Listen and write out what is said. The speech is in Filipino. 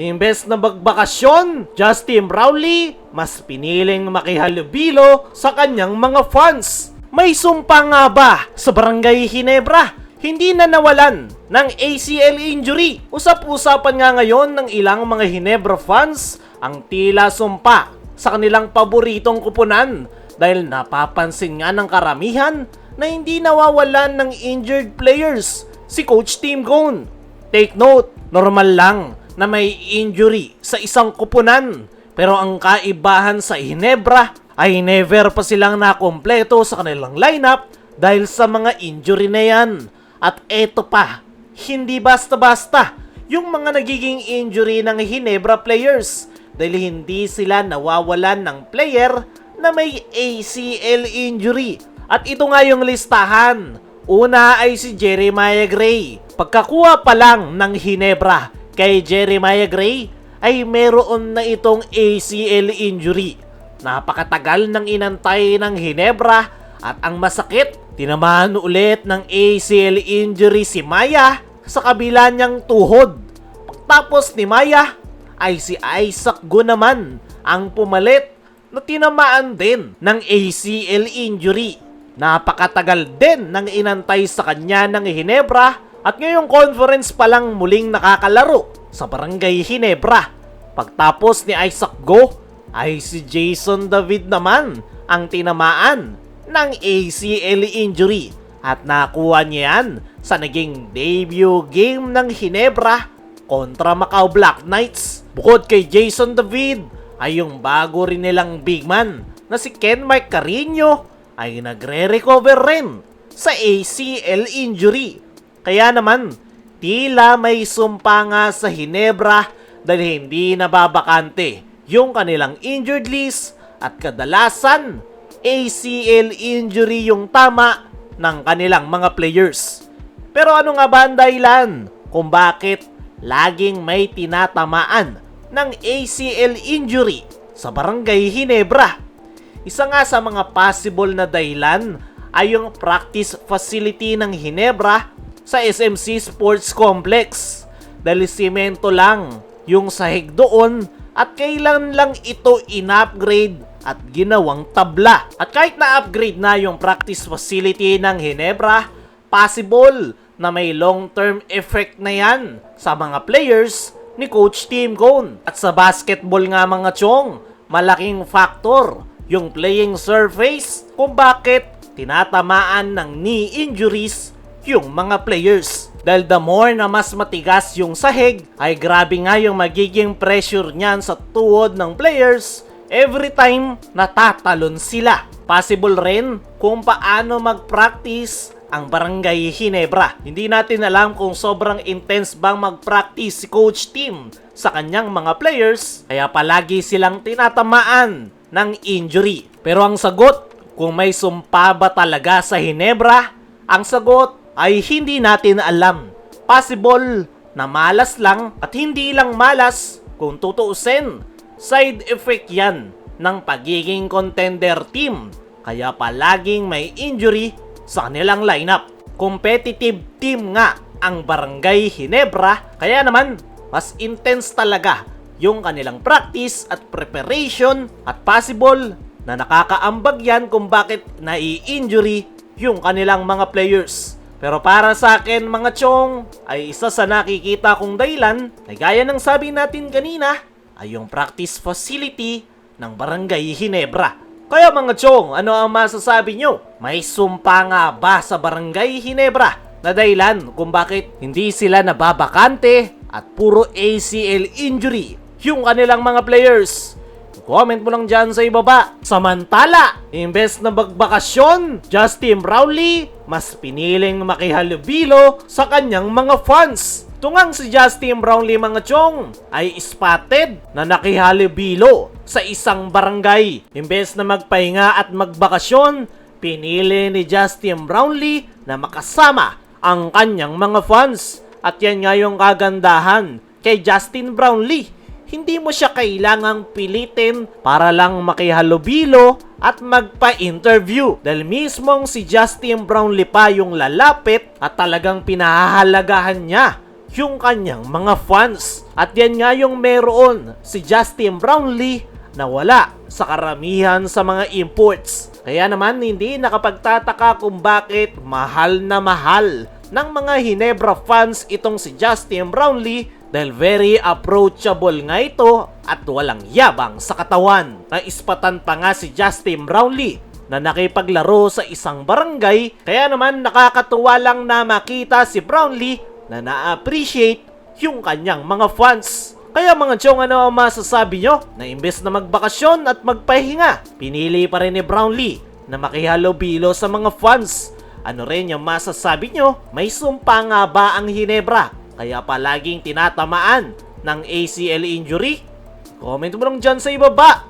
Imbes na magbakasyon, Justin Brownlee mas piniling makihalubilo sa kanyang mga fans. May sumpa nga ba sa Barangay Ginebra? Hindi na nawalan ng ACL injury. Usap-usapan nga ngayon ng ilang mga Ginebra fans ang tila sumpa sa kanilang paboritong kupunan dahil napapansin nga ng karamihan na hindi nawawalan ng injured players si Coach Tim Cone. Take note, normal lang na may injury sa isang kupunan. Pero ang kaibahan sa Ginebra ay never pa silang nakompleto sa kanilang lineup dahil sa mga injury na yan. At eto pa, hindi basta-basta yung mga nagiging injury ng Ginebra players dahil hindi sila nawawalan ng player na may ACL injury. At ito nga yung listahan. Una ay si Jeremiah Gray. Pagkakuha pa lang ng Ginebra kay Jeremiah Gray ay meron na itong ACL injury. Napakatagal nang inantay ng Ginebra at ang masakit, tinamaan ulit ng ACL injury si Maya sa kabila niyang tuhod. Pagtapos ni Maya ay si Isaac Go naman ang pumalit na tinamaan din ng ACL injury. Napakatagal din nang inantay sa kanya ng Ginebra at ngayong conference pa lang muling nakakalaro sa Barangay Ginebra. Pagtapos ni Isaac Go ay si Jason David naman ang tinamaan ng ACL injury at nakuha niya yan sa naging debut game ng Ginebra kontra Macau Black Knights. Bukod kay Jason David ay yung bago rin nilang big man na si Ken Mike Carino ay nagre-recover rin sa ACL injury. Kaya naman, tila may sumpa nga sa Ginebra dahil hindi nababakante yung kanilang injured list at kadalasan ACL injury yung tama ng kanilang mga players. Pero ano nga ba ang dahilan kung bakit laging may tinatamaan ng ACL injury sa Barangay Ginebra? Isa nga sa mga possible na dahilan ay yung practice facility ng Ginebra sa SMC Sports Complex. Dahil simento lang yung sahig doon at kailan lang ito in-upgrade at ginawang tabla. At kahit na-upgrade na yung practice facility ng Ginebra, possible na may long-term effect na yan sa mga players ni Coach Tim Cone. At sa basketball nga mga chong, malaking factor yung playing surface kung bakit tinatamaan ng knee injuries yung mga players. Dahil the more na mas matigas yung sahig, ay grabe nga yung magiging pressure niyan sa tuhod ng players every time natatalon sila. Possible rin kung paano mag-practice ang Barangay Ginebra. Hindi natin alam kung sobrang intense bang mag-practice si Coach Tim sa kanyang mga players, kaya palagi silang tinatamaan ng injury. Pero ang sagot, kung may sumpa ba talaga sa Ginebra, ang sagot ay hindi natin alam. Possible na malas lang at hindi lang malas kung tutuusin. Side effect yan ng pagiging contender team. Kaya palaging may injury sa kanilang lineup. Competitive team nga ang Barangay Ginebra. Kaya naman mas intense talaga yung kanilang practice at preparation at possible na nakakaambag yan kung bakit nai-injury yung kanilang mga players. Pero para sa akin mga chong, ay isa sa nakikita kong dahilan ay gaya ng sabi natin kanina ay yung practice facility ng Barangay Ginebra. Kaya mga chong, ano ang masasabi nyo? May sumpa nga ba sa Barangay Ginebra na dahilan kung bakit hindi sila nababakante at puro ACL injury yung kanilang mga players? Comment mo lang dyan sa ibaba. Samantala, imbes na magbakasyon, Justin Brownlee mas piniling makihalubilo sa kanyang mga fans. Tungang si Justin Brownlee mga chong ay spotted na nakihalubilo sa isang barangay. Imbes na magpahinga at magbakasyon, pinili ni Justin Brownlee na makasama ang kanyang mga fans. At yan nga yung kagandahan kay Justin Brownlee. Hindi mo siya kailangang pilitin para lang makihalubilo at magpa-interview. Dahil mismong si Justin Brownlee pa yung lalapit at talagang pinahahalagahan niya yung kanyang mga fans. At yan nga yung meron si Justin Brownlee na wala sa karamihan sa mga imports. Kaya naman hindi nakapagtataka kung bakit mahal na mahal ng mga Hinebra fans itong si Justin Brownlee dahil very approachable nga ito at walang yabang sa katawan. Naispatan pa nga si Justin Brownlee na nakipaglaro sa isang barangay, kaya naman nakakatuwa lang na makita si Brownlee na na-appreciate yung kanyang mga fans. Kaya mga chong, ano ang masasabi nyo na imbes na magbakasyon at magpahinga, pinili pa rin ni Brownlee na makihalubilo sa mga fans? Ano rin yung masasabi nyo? May sumpa nga ba ang Hinebra kaya palaging tinatamaan ng ACL injury? Comment mo lang dyan sa ibaba.